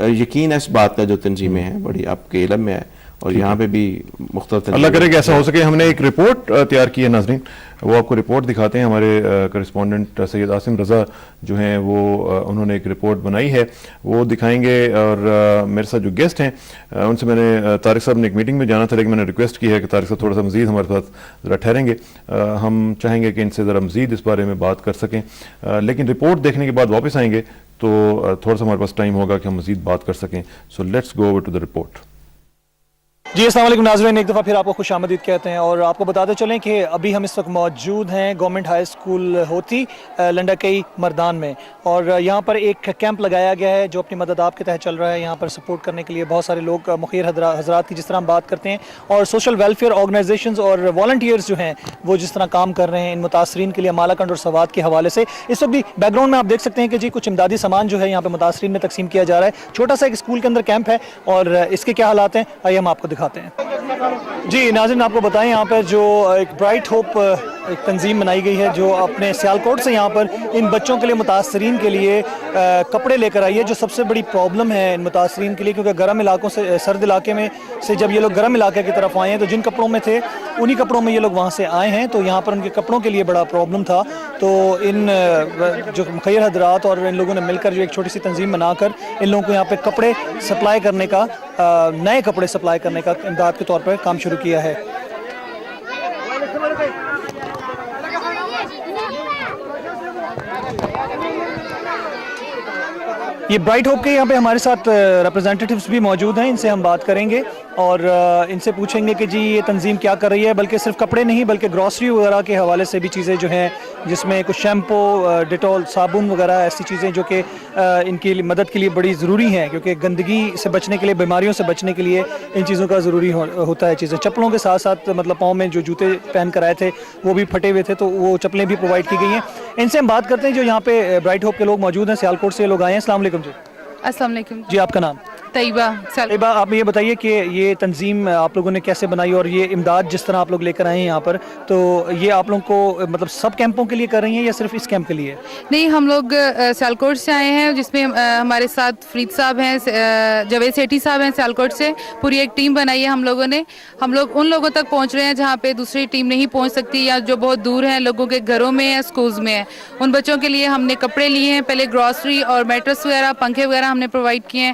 یقین ہے اس بات کا, جو تنظیمیں ہیں بڑی آپ کے علم میں ہے, اور یہاں پہ بھی مختلف اللہ کرے کہ ایسا ہو سکے. ہم نے ایک رپورٹ تیار کی ہے ناظرین, وہ آپ کو رپورٹ دکھاتے ہیں. ہمارے کرسپونڈنٹ سید عاصم رضا جو ہیں وہ انہوں نے ایک رپورٹ بنائی ہے, وہ دکھائیں گے. اور میرے ساتھ جو گیسٹ ہیں ان سے میں نے, طارق صاحب نے ایک میٹنگ میں جانا تھا لیکن میں نے ریکویسٹ کی ہے کہ طارق صاحب تھوڑا سا مزید ہمارے ساتھ ذرا ٹھہریں گے. ہم چاہیں گے کہ ان سے ذرا مزید اس بارے میں بات کر سکیں, لیکن رپورٹ دیکھنے کے بعد واپس آئیں گے تو تھوڑا سا ہمارے پاس ٹائم ہوگا کہ ہم مزید بات کر سکیں. So let's go over to the report. جی السلام علیکم ناظرین, ایک دفعہ پھر آپ کو خوش آمدید کہتے ہیں, اور آپ کو بتاتے چلیں کہ ابھی ہم اس وقت موجود ہیں گورنمنٹ ہائی اسکول ہوتی لنڈاکئی مردان میں, اور یہاں پر ایک کیمپ لگایا گیا ہے جو اپنی مدد آپ کے تحت چل رہا ہے. یہاں پر سپورٹ کرنے کے لیے بہت سارے لوگ, مخیر حضرات کی جس طرح ہم بات کرتے ہیں, اور سوشل ویلفیئر آرگنائزیشنز اور والنٹیئرز جو ہیں وہ جس طرح کام کر رہے ہیں ان متاثرین کے لیے مالاکنڈ اور سوات کے حوالے سے. اس وقت بھی بیک گراؤنڈ میں آپ دیکھ سکتے ہیں کہ جی کچھ امدادی سامان جو ہے یہاں پہ متاثرین میں تقسیم کیا جا رہا ہے. چھوٹا سا ایک اسکول کے اندر کیمپ ہے, اور اس کے کیا حالات ہیں آئیے ہم آپ کو دکھاتے ہیں. جی ناظرین, آپ کو بتائیں یہاں پر جو ایک برائٹ ہوپ ایک تنظیم بنائی گئی ہے جو اپنے سیالکوٹ سے یہاں پر ان بچوں کے لیے, متاثرین کے لیے کپڑے لے کر آئی ہے, جو سب سے بڑی پرابلم ہے ان متاثرین کے لیے, کیونکہ گرم علاقوں سے, سرد علاقے میں سے جب یہ لوگ گرم علاقے کی طرف آئے ہیں تو جن کپڑوں میں تھے انہی کپڑوں میں یہ لوگ وہاں سے آئے ہیں, تو یہاں پر ان کے کپڑوں کے لیے بڑا پرابلم تھا. تو ان جو مخیر حضرات اور ان لوگوں نے مل کر جو ایک چھوٹی سی تنظیم بنا کر ان لوگوں کو یہاں پہ کپڑے سپلائی کرنے کا, نئے کپڑے سپلائی کرنے کا امداد کے طور پر کام شروع کیا ہے. یہ برائٹ ہوپ کے یہاں پہ ہمارے ساتھ ریپرزینٹیٹیوز بھی موجود ہیں, ان سے ہم بات کریں گے اور ان سے پوچھیں گے کہ جی یہ تنظیم کیا کر رہی ہے, بلکہ صرف کپڑے نہیں بلکہ گروسری وغیرہ کے حوالے سے بھی چیزیں جو ہیں, جس میں کچھ شیمپو, ڈیٹول, صابن وغیرہ ایسی چیزیں جو کہ ان کی مدد کے لیے بڑی ضروری ہیں, کیونکہ گندگی سے بچنے کے لیے, بیماریوں سے بچنے کے لیے ان چیزوں کا ضروری ہوتا ہے چیزیں. چپلوں کے ساتھ ساتھ مطلب پاؤں میں جو جوتے پہن کر آئے تھے وہ بھی پھٹے ہوئے تھے, تو وہ چپلیں بھی پرووائڈ کی گئی ہیں. ان سے ہم بات کرتے ہیں جو یہاں پہ برائٹ ہوپ کے لوگ موجود ہیں, سیالکوٹ سے لوگ آئے ہیں. السلام علیکم. جی السلام علیکم. جی آپ کا نام؟ طیبہ. طیبہ, آپ یہ بتائیے کہ یہ تنظیم آپ لوگوں نے کیسے بنائی, اور یہ امداد جس طرح آپ لوگ لے کر آئے ہیں یہاں پر, تو یہ آپ لوگوں کو مطلب سب کیمپوں کے لیے کر رہی ہیں یا صرف اس کیمپ کے لیے؟ نہیں, ہم لوگ سیالکوٹ سے آئے ہیں, جس میں ہمارے ساتھ فرید صاحب ہیں, جاوید سیٹھی صاحب ہیں سیالکوٹ سے. پوری ایک ٹیم بنائی ہے ہم لوگوں نے. ہم لوگ ان لوگوں تک پہنچ رہے ہیں جہاں پہ دوسری ٹیم نہیں پہنچ سکتی, یا جو بہت دور ہیں, لوگوں کے گھروں میں ہیں, سکولز میں ہیں. ان بچوں کے لیے ہم نے کپڑے لیے ہیں, پہلے گروسری اور میٹرس وغیرہ, پنکھے وغیرہ ہم نے پرووائڈ کیے ہیں.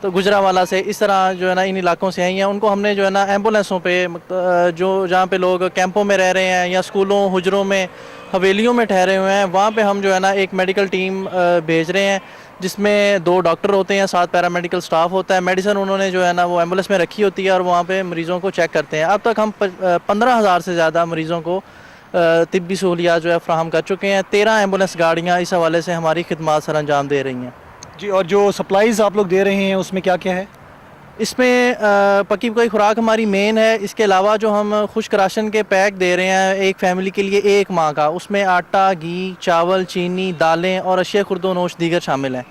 تو گجراوالا سے اس طرح جو ہے نا ان علاقوں سے آئی ہیں. ان کو ہم نے جو ہے نا ایمبولینسوں پہ جو جہاں پہ لوگ کیمپوں میں رہ رہے ہیں یا اسکولوں حجروں میں حویلیوں میں ٹھہرے ہوئے ہیں, وہاں پہ ہم جو ہے نا ایک میڈیکل ٹیم بھیج رہے ہیں جس میں 2 ڈاکٹر ہوتے ہیں, 7 پیرامیڈیکل سٹاف ہوتا ہے. میڈیسن انہوں نے جو ہے نا وہ ایمبولینس میں رکھی ہوتی ہے اور وہاں پہ مریضوں کو چیک کرتے ہیں. اب تک ہم 15,000 سے زیادہ مریضوں کو طبی سہولیات جو ہے فراہم کر چکے ہیں. 13 ایمبولینس گاڑیاں اس حوالے سے ہماری خدمات سر انجام دے رہی ہیں. جی, اور جو سپلائیز آپ لوگ دے رہے ہیں اس میں کیا کیا ہے؟ اس میں پکی پکائی خوراک ہماری مین ہے. اس کے علاوہ جو ہم خشک راشن کے پیک دے رہے ہیں ایک فیملی کے لیے 1 ماہ کا, اس میں آٹا, گھی, چاول, چینی, دالیں اور اشیاء خرد و نوش دیگر شامل ہیں.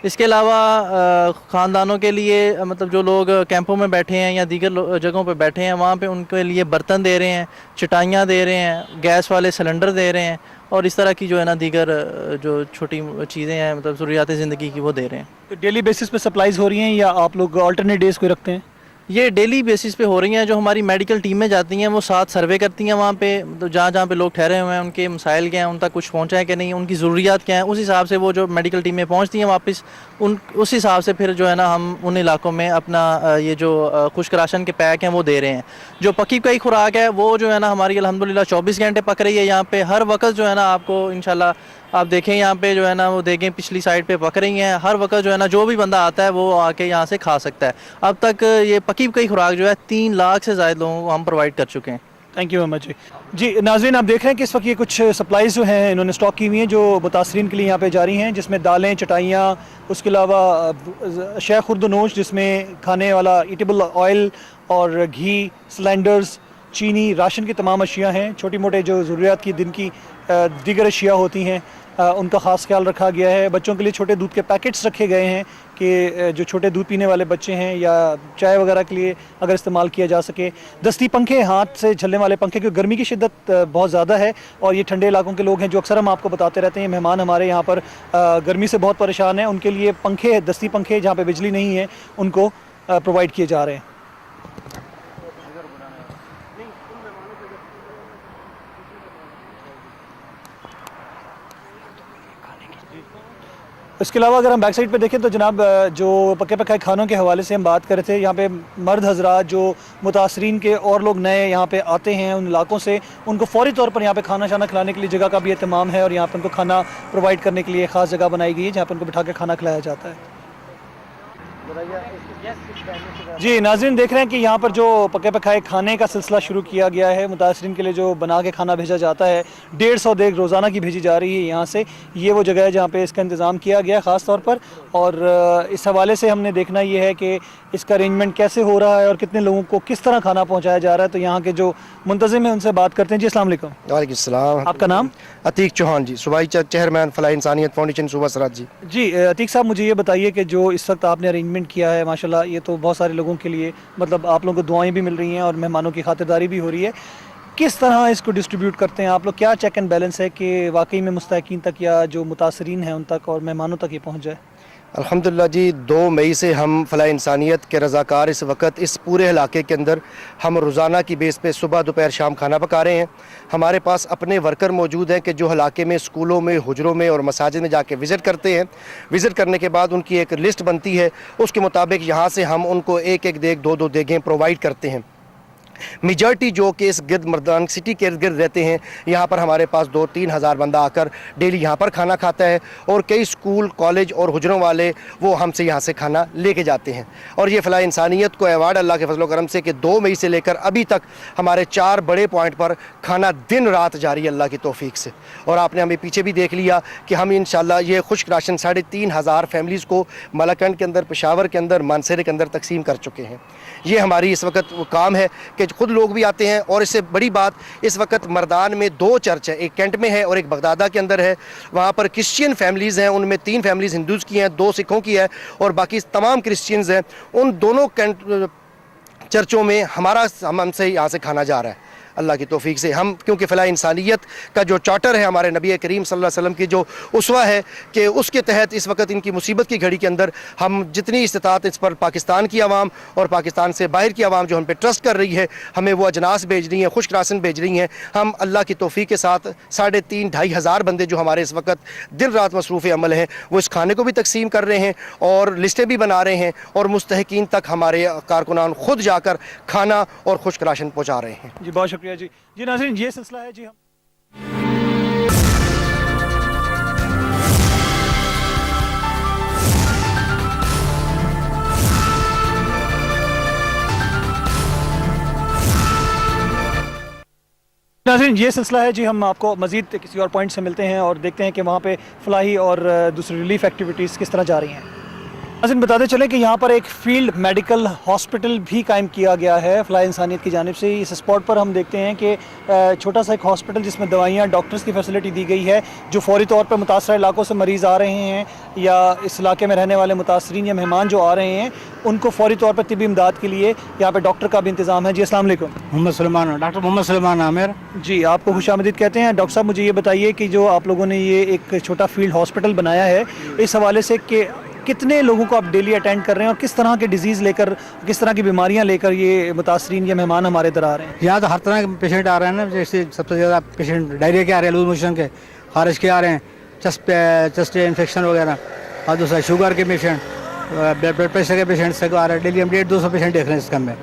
اس کے علاوہ خاندانوں کے لیے مطلب جو لوگ کیمپوں میں بیٹھے ہیں یا دیگر جگہوں پہ بیٹھے ہیں وہاں پہ ان کے لیے برتن دے رہے ہیں, چٹائیاں دے رہے ہیں, گیس والے سلنڈر دے رہے ہیں اور اس طرح کی جو ہے نا دیگر جو چھوٹی چیزیں ہیں مطلب ضروریات زندگی کی وہ دے رہے ہیں. تو ڈیلی بیسس پہ سپلائیز ہو رہی ہیں یا آپ لوگ آلٹرنیٹ ڈیز کوئی رکھتے ہیں؟ یہ ڈیلی بیسس پہ ہو رہی ہیں. جو ہماری میڈیکل ٹیمیں جاتی ہیں وہ ساتھ سروے کرتی ہیں وہاں پہ جہاں جہاں پہ لوگ ٹھہرے ہوئے ہیں, ان کے مسائل کیا ہیں, ان تک کچھ پہنچا ہے کہ نہیں, ان کی ضروریات کیا ہیں. اس حساب سے وہ جو میڈیکل ٹیمیں پہنچتی ہیں واپس اس حساب سے پھر جو ہے نا ہم ان علاقوں میں اپنا یہ جو خشک راشن کے پیک ہیں وہ دے رہے ہیں. جو پکی پکائی خوراک ہے وہ جو ہے نا ہماری الحمدللہ 24 گھنٹے پک رہی ہے. یہاں پہ ہر وقت جو ہے نا آپ کو انشاءاللہ آپ دیکھیں یہاں پہ جو ہے نا وہ دیکھیں پچھلی سائڈ پہ پک رہی ہیں. ہر وقت جو ہے نا جو بھی بندہ آتا ہے وہ آ کے یہاں سے کھا سکتا ہے. اب تک یہ پکی پکائی خوراک جو ہے 3 لاکھ سے زائد لوگوں کو ہم پرووائڈ کر چکے ہیں. Thank you very much. جی ناظرین, آپ دیکھ رہے ہیں کہ اس وقت یہ کچھ سپلائیز جو ہیں انہوں نے اسٹاک کی ہوئی ہیں جو متاثرین کے لیے یہاں پہ جاری ہیں, جس میں دالیں, چٹائیاں, اس کے علاوہ اشیاء خرد و نوش جس میں کھانے والا ایٹیبل آئل اور گھی, سلینڈرز, چینی, راشن کی تمام اشیاء ہیں. چھوٹی موٹے جو ضروریات کی دن کی دیگر اشیاء ہوتی ہیں ان کا خاص خیال رکھا گیا ہے. بچوں کے لیے چھوٹے دودھ کے پیکٹس رکھے گئے ہیں کہ جو چھوٹے دودھ پینے والے بچے ہیں یا چائے وغیرہ کے لیے اگر استعمال کیا جا سکے. دستی پنکھے, ہاتھ سے جھلنے والے پنکھے, کیونکہ گرمی کی شدت بہت زیادہ ہے اور یہ ٹھنڈے علاقوں کے لوگ ہیں جو اکثر ہم آپ کو بتاتے رہتے ہیں, مہمان ہمارے یہاں پر گرمی سے بہت پریشان ہیں. ان کے لیے پنکھے, دستی پنکھے جہاں پہ بجلی نہیں ہے ان کو پرووائڈ کیے جا رہے ہیں. اس کے علاوہ اگر ہم بیک سائڈ پہ دیکھیں تو جناب جو پکے پکائے کھانوں کے حوالے سے ہم بات کر رہے تھے, یہاں پہ مرد حضرات جو متاثرین کے اور لوگ نئے یہاں پہ آتے ہیں ان علاقوں سے, ان کو فوری طور پر یہاں پہ کھانا شانا کھلانے کے لیے جگہ کا بھی اہتمام ہے اور یہاں پہ ان کو کھانا پرووائڈ کرنے کے لیے خاص جگہ بنائی گئی ہے جہاں پہ ان کو بٹھا کے کھانا کھلایا جاتا ہے. جی ناظرین, دیکھ رہے ہیں کہ یہاں پر جو پکے پکائے کھانے کا سلسلہ شروع کیا گیا ہے, متاثرین کے لیے جو بنا کے کھانا بھیجا جاتا ہے, 150 دیگ روزانہ کی بھیجی جا رہی ہے یہاں سے. یہ وہ جگہ ہے جہاں پہ اس کا انتظام کیا گیا ہے خاص طور پر, اور اس حوالے سے ہم نے دیکھنا یہ ہے کہ اس کا ارینجمنٹ کیسے ہو رہا ہے اور کتنے لوگوں کو کس طرح کھانا پہنچایا جا رہا ہے. تو یہاں کے جو منتظم ہیں ان سے بات کرتے ہیں. جی السلام علیکم. وعلیکم السلام. آپ کا نام؟ عتیق چوہان جی, صوبائی چیئرمین فلاح انسانیت فاؤنڈیشن صوبہ سرحد جی. جی عتیق صاحب, مجھے یہ بتائیے کہ جو اس وقت آپ نے ارینجمنٹ کیا ہے ماشاءاللہ, یہ تو بہت سارے لوگوں کے لیے مطلب آپ لوگوں کو دعائیں بھی مل رہی ہیں اور مہمانوں کی خاطرداری بھی ہو رہی ہے. کس طرح اس کو ڈسٹریبیوٹ کرتے ہیں آپ لوگ؟ کیا چیک اینڈ بیلنس ہے کہ واقعی میں مستحقین تک یا جو متاثرین ہیں ان تک اور مہمانوں تک یہ پہنچ جائے؟ الحمدللہ جی, 2 مئی سے ہم فلاح انسانیت کے رضاکار اس وقت اس پورے علاقے کے اندر ہم روزانہ کی بیس پہ صبح دوپہر شام کھانا پکا رہے ہیں. ہمارے پاس اپنے ورکر موجود ہیں کہ جو علاقے میں اسکولوں میں, حجروں میں اور مساجد میں جا کے وزٹ کرتے ہیں. وزٹ کرنے کے بعد ان کی ایک لسٹ بنتی ہے, اس کے مطابق یہاں سے ہم ان کو 1-1 دیگ 2-2 دیگیں پرووائڈ کرتے ہیں. میجارٹی جو کہ اس گرد مردان سٹی کے ارد گرد رہتے ہیں, یہاں پر ہمارے پاس 2-3 ہزار بندہ آ کر ڈیلی یہاں پر کھانا کھاتا ہے اور کئی اسکول, کالج اور حجروں والے وہ ہم سے یہاں سے کھانا لے کے جاتے ہیں. اور یہ فلاح انسانیت کو ایوارڈ اللہ کے فضل و کرم سے کہ 2 مئی سے لے کر ابھی تک ہمارے 4 بڑے پوائنٹ پر کھانا دن رات جاری ہے اللہ کی توفیق سے. اور آپ نے ہمیں پیچھے بھی دیکھ لیا کہ ہم انشاءاللہ یہ خشک راشن 3,500 فیملیز کو ملاکنڈ کے اندر, پشاور کے اندر, مانسہرے کے اندر تقسیم کر چکے ہیں. یہ ہماری اس وقت وہ کام ہے کہ خود لوگ بھی آتے ہیں. اور اس سے بڑی بات, اس وقت مردان میں 2 چرچ ہیں, ایک کینٹ میں ہے اور ایک بغدادہ کے اندر ہے. وہاں پر کرسچین فیملیز ہیں, ان میں 3 فیملیز ہندوز کی ہیں, 2 سکھوں کی ہے اور باقی تمام کرسچینز ہیں. ان دونوں چرچوں میں ہم سے یہاں سے کھانا جا رہا ہے. اللہ کی توفیق سے ہم, کیونکہ فلاح انسانیت کا جو چارٹر ہے ہمارے نبی کریم صلی اللہ علیہ وسلم کی جو اسوہ ہے کہ اس کے تحت اس وقت ان کی مصیبت کی گھڑی کے اندر ہم جتنی استطاعت اس پر پاکستان کی عوام اور پاکستان سے باہر کی عوام جو ہم پہ ٹرسٹ کر رہی ہے, ہمیں وہ اجناس بھیج رہی ہیں, خشک راشن بھیج رہی ہیں, ہم اللہ کی توفیق کے ساتھ 3,500-2,500 بندے جو ہمارے اس وقت دن رات مصروف عمل ہیں وہ اس کھانے کو بھی تقسیم کر رہے ہیں اور لسٹیں بھی بنا رہے ہیں اور مستحقین تک ہمارے کارکنان خود جا کر کھانا اور خشک راشن پہنچا رہے ہیں. جی بہت شکریہ. جی ناظرین, یہ سلسلہ ہے جی ہم ناظرین, یہ سلسلہ ہے جی ہم آپ کو مزید کسی اور پوائنٹ سے ملتے ہیں اور دیکھتے ہیں کہ وہاں پہ فلاحی اور دوسری ریلیف ایکٹیویٹیز کس طرح جا رہی ہیں. ناظرین, بتاتے چلیں کہ یہاں پر ایک فیلڈ میڈیکل ہاسپٹل بھی قائم کیا گیا ہے فلاح انسانیت کی جانب سے. اس اسپاٹ پر ہم دیکھتے ہیں کہ چھوٹا سا ایک ہاسپٹل جس میں دوائیاں, ڈاکٹرز کی فیسلٹی دی گئی ہے جو فوری طور پر متاثرہ علاقوں سے مریض آ رہے ہیں یا اس علاقے میں رہنے والے متاثرین یا مہمان جو آ رہے ہیں ان کو فوری طور پر طبی امداد کے لیے یہاں پہ ڈاکٹر کا بھی انتظام ہے. جی السلام علیکم. محمد سلمان, ڈاکٹر محمد سلمان عامر. جی آپ کو خوش آمدید کہتے ہیں. ڈاکٹر صاحب, مجھے یہ بتائیے کہ جو آپ لوگوں نے یہ ایک چھوٹا فیلڈ ہاسپٹل بنایا ہے, اس حوالے سے کہ کتنے لوگوں کو آپ ڈیلی اٹینڈ کر رہے ہیں اور کس طرح کے ڈیزیز لے کر, کس طرح کی بیماریاں لے کر یہ متاثرین یا مہمان ہمارے ادھر آ رہے ہیں؟ یہاں تو ہر طرح کے پیشنٹ آ رہے ہیں نا, جیسے سب سے زیادہ پیشنٹ ڈائریا کے آ رہے ہیں, لوز موشن کے, خارش کے آ رہے ہیں, چسٹ انفیکشن وغیرہ, اور دوسرا شوگر کے پیشنٹ, بلڈ پریشر کے پیشنٹ سے آ رہے ہیں. ڈیلی ہم 150-200 پیشنٹ دیکھ رہے ہیں اس کم میں.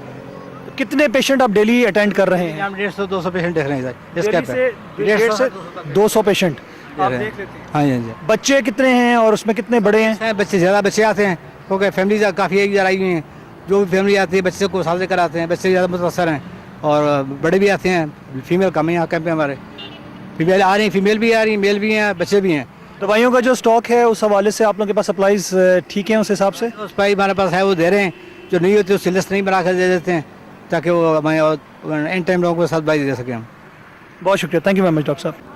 کتنے پیشنٹ آپ ڈیلی اٹینڈ کر رہے ہیں؟ ہم 150-200 پیشنٹ دیکھ رہے ہیں سر اس کیمپ میں. 150 سے 200 پیشنٹ آپ دیکھ لیتے ہیں. ہاں جی. بچے کتنے ہیں اور اس میں کتنے بڑے ہیں؟ بچے زیادہ بچے آتے ہیں کیونکہ فیملیز کافی ایک جگہ آئی ہوئی ہیں. جو بھی فیملی آتی ہے بچے کو سال سے کراتے ہیں, بچے زیادہ متاثر ہیں اور بڑے بھی آتے ہیں. فیمیل کم ہے یہاں کیمپ میں ہمارے, فیمیل آ رہی ہیں, فیمیل بھی آ رہی ہیں, میل بھی ہیں, بچے بھی ہیں. دوائیوں کا جو اسٹاک ہے اس حوالے سے آپ لوگوں کے پاس سپلائیز ٹھیک ہیں اس حساب سے؟ سپلائی ہمارے پاس ہے, وہ دے رہے ہیں. جو نہیں ہوتی اس لسٹ نہیں بنا کر دے دیتے ہیں تاکہ وہ ہمیں ان ٹائم لوگوں کو ساتھ بائی دے سکیں ہم. بہت شکریہ. Thank you very much doctor صاحب.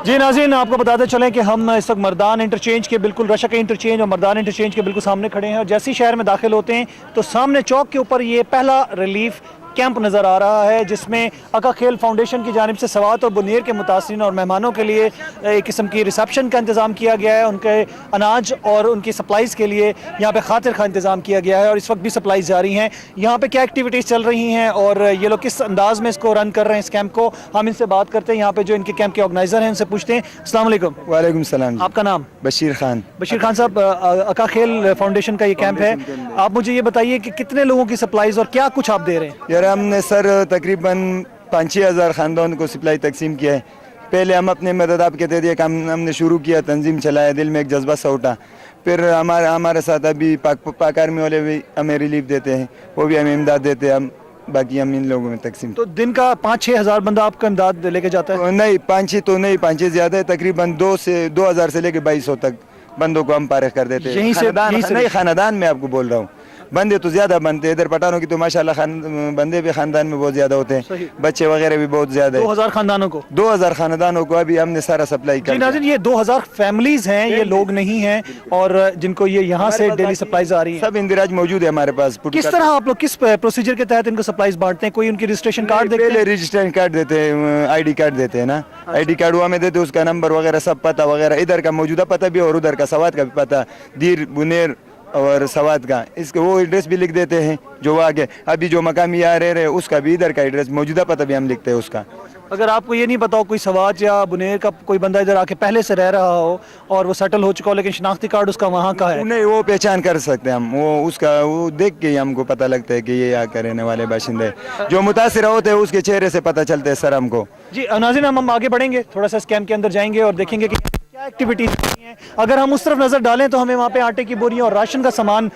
جی ناظرین, آپ کو بتاتے چلیں کہ ہم اس وقت مردان انٹرچینج کے بالکل, رشک انٹرچینج اور مردان انٹرچینج کے بالکل سامنے کھڑے ہیں اور جیسے ہی شہر میں داخل ہوتے ہیں تو سامنے چوک کے اوپر یہ پہلا ریلیف کیمپ نظر آ رہا ہے جس میں اکا کھیل فاؤنڈیشن کی جانب سے سوات اور بنیر کے متاثرین اور مہمانوں کے لیے ایک قسم کی ریسیپشن کا انتظام کیا گیا ہے. ان کے اناج اور ان کی سپلائیز کے لیے یہاں پہ خاطر خواہ انتظام کیا گیا ہے اور اس وقت بھی سپلائیز جاری ہیں. یہاں پہ کیا ایکٹیویٹیز چل رہی ہیں اور یہ لوگ کس انداز میں اس کو رن کر رہے ہیں اس کیمپ کو, ہم ان سے بات کرتے ہیں. یہاں پہ جو ان کے کیمپ کے آرگنائزر ہیں ان سے پوچھتے ہیں. السلام علیکم. وعلیکم السلام. آپ کا نام؟ بشیر خان. بشیر خان صاحب, اکا کھیل فاؤنڈیشن کا یہ کیمپ ہے, آپ مجھے یہ بتائیے کہ کتنے لوگوں کی سپلائیز اور کیا کچھ آپ دے رہے ہیں؟ یار ہم نے سر تقریباً 5-6 ہزار خاندان کو سپلائی تقسیم کیا ہے. پہلے ہم اپنے مدد آپ کے دے کام ہم نے شروع کیا, تنظیم چلایا, دل میں ایک جذبہ سا اٹھا. پھر ہمارے ساتھ ابھی پاک آرمی والے بھی ہمیں ریلیف دیتے ہیں, وہ بھی ہمیں امداد دیتے ہیں. ہم باقی ہم ان لوگوں میں تقسیم. تو دن کا 5-6 ہزار بندہ آپ کا امداد لے کے جاتا ہے؟ نہیں 5-6 تو نہیں, 5-6 زیادہ ہے. تقریباً 2,000 سے لے کے 2,200 تک بندوں کو ہم فارغ کر دیتے ہیں. خاندان میں آپ کو بول رہا ہوں, بندے تو زیادہ بنتے ہیں ادھر پٹھانوں کی تو ماشاءاللہ بندے بھی خاندان میں بہت زیادہ ہوتے ہیں, بچے وغیرہ بھی بہت زیادہ ہیں. 2,000 خاندانوں کو 2,000 خاندانوں کو ابھی ہم نے سارا سپلائی کر. جی ناظرین, یہ 2,000 فیملیز ہیں, یہ لوگ نہیں ہیں اور جن کو یہ یہاں سے ڈیلی سپلائیز آ رہی ہیں. سب اندراج موجود ہے ہمارے پاس. کس طرح آپ لوگ کس پروسیجر کے تحت ان کو سپلائیز بانٹتے ہیں؟ کوئی ان کی رجسٹریشن کارڈ دیتے ہیں؟ پہلے رجسٹریشن کارڈ دیتے ہیں, آئی ڈی کارڈ دیتے ہیں نا, آئی ڈی کارڈ وہ ہمیں دیتے, اس کا نمبر وغیرہ سب پتہ وغیرہ, ادھر کا موجودہ پتہ بھی اور ادھر کا سوات کا بھی پتہ, دیر بنیر اور سوات کا, اس کے وہ ایڈریس بھی لکھ دیتے ہیں جو آگے. ابھی جو مقامی آ رہے ہیں اس کا بھی ادھر کا ایڈریس موجودہ پتہ بھی ہم لکھتے ہیں اس کا. اگر آپ کو یہ نہیں پتا ہو کوئی سوات یا بنیر کا کوئی بندہ ادھر آ کے پہلے سے رہ رہا ہو اور وہ سیٹل ہو چکا ہو لیکن شناختی کارڈ اس کا وہاں کا ہے, نہیں وہ پہچان کر سکتے ہیں ہم, وہ اس کا وہ دیکھ کے ہی ہم کو پتہ لگتا ہے کہ یہ یہاں کے رہنے والے باشندے جو متاثر ہوتے ہیں اس کے چہرے سے پتہ چلتے ہیں سر ہم کو. جی ناظرین, ہم آگے بڑھیں گے, تھوڑا سا اس کیمپ کے اندر جائیں گے اور دیکھیں گے کہ کیا ایکٹیویٹیز ہیں. اگر ہم اس طرف نظر ڈالیں تو ہمیں وہاں پہ آٹے کی بوریاں اور راشن کا سامان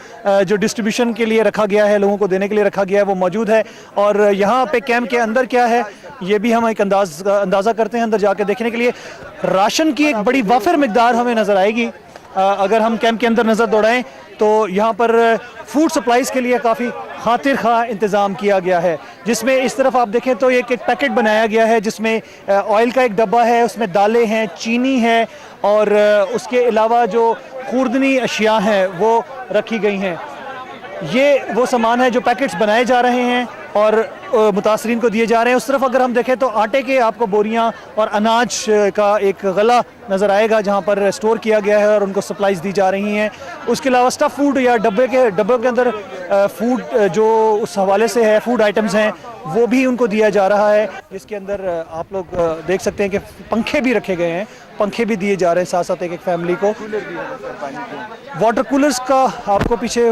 جو ڈسٹریبیوشن کے لیے رکھا گیا ہے, لوگوں کو دینے کے لیے رکھا گیا ہے, وہ موجود ہے. اور یہاں پہ کیمپ کے اندر کیا ہے یہ بھی ہم ایک اندازہ کرتے ہیں اندر جا کے دیکھنے کے لیے. راشن کی ایک بڑی وافر مقدار ہمیں نظر آئے گی اگر ہم کیمپ کے اندر نظر دوڑائیں تو. یہاں پر فوڈ سپلائیز کے لیے کافی خاطر خواہ انتظام کیا گیا ہے, جس میں اس طرف آپ دیکھیں تو ایک پیکٹ بنایا گیا ہے جس میں آئل کا ایک ڈبہ ہے, اس میں دالیں ہیں, چینی ہے اور اس کے علاوہ جو خوردنی اشیاء ہیں وہ رکھی گئی ہیں. یہ وہ سامان ہے جو پیکٹس بنائے جا رہے ہیں اور متاثرین کو دیے جا رہے ہیں. اس طرف اگر ہم دیکھیں تو آٹے کے آپ کو بوریاں اور اناج کا ایک غلہ نظر آئے گا جہاں پر اسٹور کیا گیا ہے اور ان کو سپلائز دی جا رہی ہیں. اس کے علاوہ اسٹف فوڈ یا ڈبوں کے اندر فوڈ جو اس حوالے سے ہے, فوڈ آئٹمز ہیں, وہ بھی ان کو دیا جا رہا ہے, جس کے اندر آپ لوگ دیکھ سکتے ہیں کہ پنکھے بھی رکھے گئے ہیں, پنکھے بھی دیے جا رہے ہیں ساتھ ساتھ ایک فیملی کو. واٹر کولرز کا آپ کو پیچھے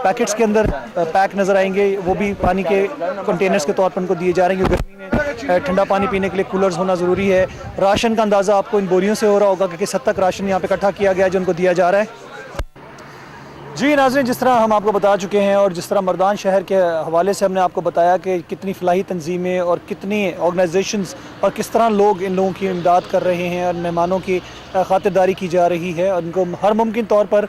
پیکٹس کے اندر پیک نظر آئیں گے, وہ بھی پانی کے کنٹینرز کے طور پر ان کو دیے جا رہے ہیں کیونکہ گرمی میں ٹھنڈا پانی پینے کے لیے کولرز ہونا ضروری ہے. راشن کا اندازہ آپ کو ان بوریوں سے ہو رہا ہوگا کہ کس حد تک راشن یہاں پہ اکٹھا کیا گیا ہے جو ان کو دیا جا رہا ہے. جی ناظرین, جس طرح ہم آپ کو بتا چکے ہیں اور جس طرح مردان شہر کے حوالے سے ہم نے آپ کو بتایا کہ کتنی فلاحی تنظیمیں اور کتنی آرگنائزیشنز اور کس طرح لوگ ان لوگوں کی امداد کر رہے ہیں اور مہمانوں کی خاطرداری کی جا رہی ہے اور ان کو ہر ممکن طور پر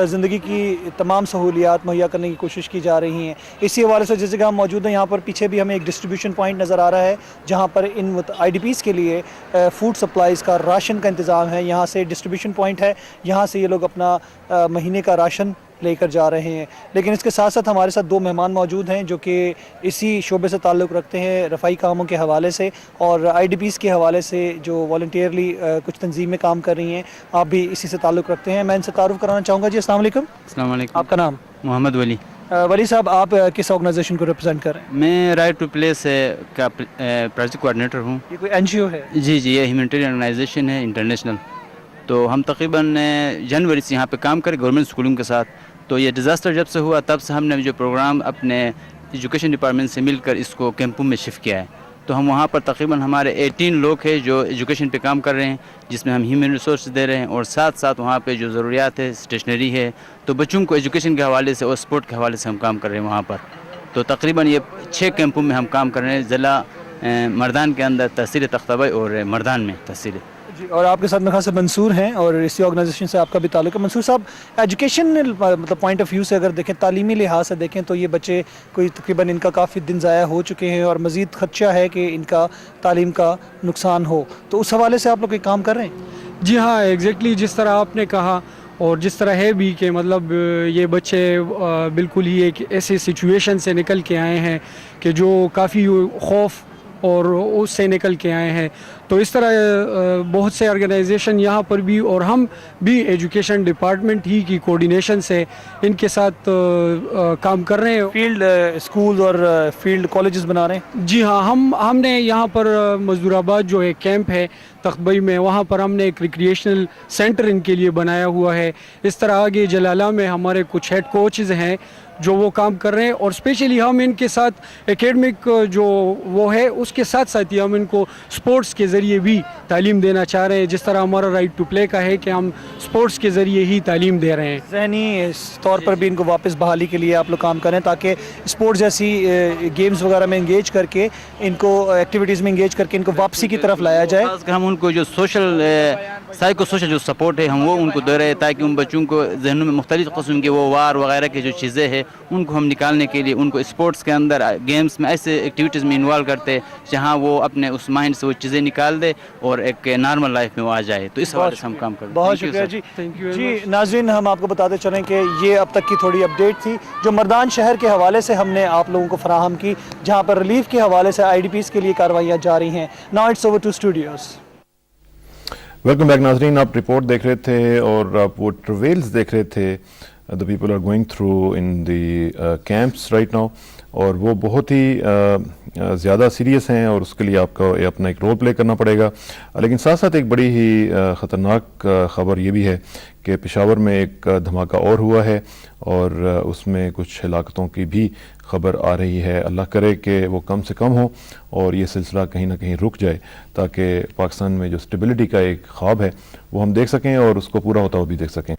زندگی کی تمام سہولیات مہیا کرنے کی کوشش کی جا رہی ہیں. اسی حوالے سے جس جگہ ہم موجود ہیں یہاں پر پیچھے بھی ہمیں ایک ڈسٹریبیوشن پوائنٹ نظر آ رہا ہے جہاں پر ان آئی ڈی پیز کے لیے فوڈ سپلائز کا, راشن کا انتظام ہے. یہاں سے ڈسٹریبیوشن پوائنٹ ہے, یہاں سے یہ لوگ اپنا مہینے کا راشن لے کر جا رہے ہیں. لیکن اس کے ساتھ ساتھ ہمارے ساتھ دو مہمان موجود ہیں جو کہ اسی شعبے سے تعلق رکھتے ہیں, رفائی کاموں کے حوالے سے اور آئی ڈی پیز کے حوالے سے جو والنٹیئرلی کچھ تنظیمیں کام کر رہی ہیں. آپ بھی اسی سے تعلق رکھتے ہیں. میں ان سے تعارف کرانا چاہوں گا. جی السلام علیکم. السلام علیکم. آپ کا نام؟ محمد ولی. ولی صاحب, آپ کس آرگنائزیشن کو ریپرزینٹ کر رہے ہیں؟ میں رائٹ ٹو پلیس کا پروجیکٹ کوآرڈینیٹر ہوں. یہ کوئی این جی او ہے؟ جی جی, یہ ہیومینٹیرین آرگنائزیشن ہے انٹرنیشنل. تو ہم تقریباً جنوری سے یہاں پہ کام کریں گورنمنٹ اسکولوں کے ساتھ. تو یہ ڈیزاسٹر جب سے ہوا تب سے ہم نے جو پروگرام اپنے ایجوکیشن ڈپارٹمنٹ سے مل کر اس کو کیمپوں میں شفٹ کیا ہے. تو ہم وہاں پر تقریباً ہمارے 18 لوگ ہیں جو ایجوکیشن پہ کام کر رہے ہیں, جس میں ہم ہیومن ریسورس دے رہے ہیں اور ساتھ ساتھ وہاں پہ جو ضروریات ہے اسٹیشنری ہے, تو بچوں کو ایجوکیشن کے حوالے سے اور اسپورٹ کے حوالے سے ہم کام کر رہے ہیں وہاں پر. تو تقریباً یہ 6 کیمپوں میں ہم کام کر رہے ہیں, ضلع مردان کے اندر تحصیل تختابئی اور مردان میں تحصیل. جی, اور آپ کے ساتھ میرے خیال سے منصور ہیں اور اسی آرگنائزیشن سے آپ کا بھی تعلق ہے. منصور صاحب, ایجوکیشن مطلب پوائنٹ آف ویو سے اگر دیکھیں, تعلیمی لحاظ سے دیکھیں تو یہ بچے کوئی تقریباً ان کا کافی دن ضائع ہو چکے ہیں اور مزید خدشہ ہے کہ ان کا تعلیم کا نقصان ہو, تو اس حوالے سے آپ لوگ کوئی کام کر رہے ہیں؟ جی ہاں, ایگزیکٹلی جس طرح آپ نے کہا اور جس طرح ہے بھی کہ مطلب یہ بچے بالکل ہی ایک ایسی سچویشن سے نکل کے آئے ہیں کہ جو کافی خوف اور اس سے نکل کے آئے ہیں. تو اس طرح بہت سے آرگنائزیشن یہاں پر بھی اور ہم بھی ایجوکیشن ڈپارٹمنٹ ہی کی کوارڈینیشن سے ان کے ساتھ کام کر رہے ہیں. فیلڈ اسکول اور فیلڈ کالجز بنا رہے ہیں؟ جی ہاں, ہم نے یہاں پر مزدور آباد جو ایک کیمپ ہے تختبئی میں, وہاں پر ہم نے ایک ریکریشنل سینٹر ان کے لیے بنایا ہوا ہے. اس طرح آگے جلالہ میں ہمارے کچھ ہیڈ کوچز ہیں جو وہ کام کر رہے ہیں اور اسپیشلی ہم ان کے ساتھ ایکیڈمک جو وہ ہے اس کے ساتھ ساتھ ہی ہم ان کو سپورٹس کے ذریعے بھی تعلیم دینا چاہ رہے ہیں, جس طرح ہمارا رائٹ ٹو پلے کا ہے کہ ہم سپورٹس کے ذریعے ہی تعلیم دے رہے ہیں. ذہنی طور پر بھی ان کو واپس بحالی کے لیے آپ لوگ کام کریں تاکہ سپورٹس جیسی گیمز وغیرہ میں انگیج کر کے, ان کو ایکٹیویٹیز میں انگیج کر کے ان کو واپسی کی طرف لایا جائے. ہم ان کو جو سوشل سائیکو سوشل جو سپورٹ ہے ہم وہ ان کو دے رہے ہیں تاکہ ان بچوں کو ذہنوں میں مختلف قسم کے وہ وار وغیرہ کی جو چیزیں ہیں ان کو ہم نکالنے کے لیے ان کو اسپورٹس کے اندر گیمز میں ایسے ایکٹیویٹیز میں انوالو کرتے جہاں وہ اپنے اس مائنڈ سے وہ چیزیں نکال دے اور ایک نارمل لائف میں وہ آ جائے. تو اس حوالے سے ہم کام کرتے ہیں. بہت شکریہ جی. جی ناظرین, ہم آپ کو بتاتے چلیں کہ یہ اب تک کی تھوڑی اپڈیٹ تھی جو مردان شہر کے حوالے سے ہم نے آپ لوگوں کو فراہم کی, جہاں پر ریلیف کے حوالے سے آئی ڈی پیز کے لیے کاروائیاں جاری ہیں. Now it's over to studios. Welcome back ناظرین, آپ رپورٹ دیکھ رہے تھے اور آپ وہ ٹریولز دیکھ رہے تھے the people are going through in the camps right now, اور وہ بہت ہی زیادہ سیریس ہیں اور اس کے لیے آپ کا اپنا ایک رول پلے کرنا پڑے گا. لیکن ساتھ ساتھ ایک بڑی ہی خطرناک خبر یہ بھی ہے کہ پشاور میں ایک دھماکہ اور ہوا ہے اور اس میں کچھ ہلاکتوں کی بھی خبر آ رہی ہے. اللہ کرے کہ وہ کم سے کم ہو اور یہ سلسلہ کہیں نہ کہیں رک جائے تاکہ پاکستان میں جو اسٹیبلٹی کا ایک خواب ہے وہ ہم دیکھ سکیں اور اس کو پورا ہوتا ہوا بھی دیکھ سکیں.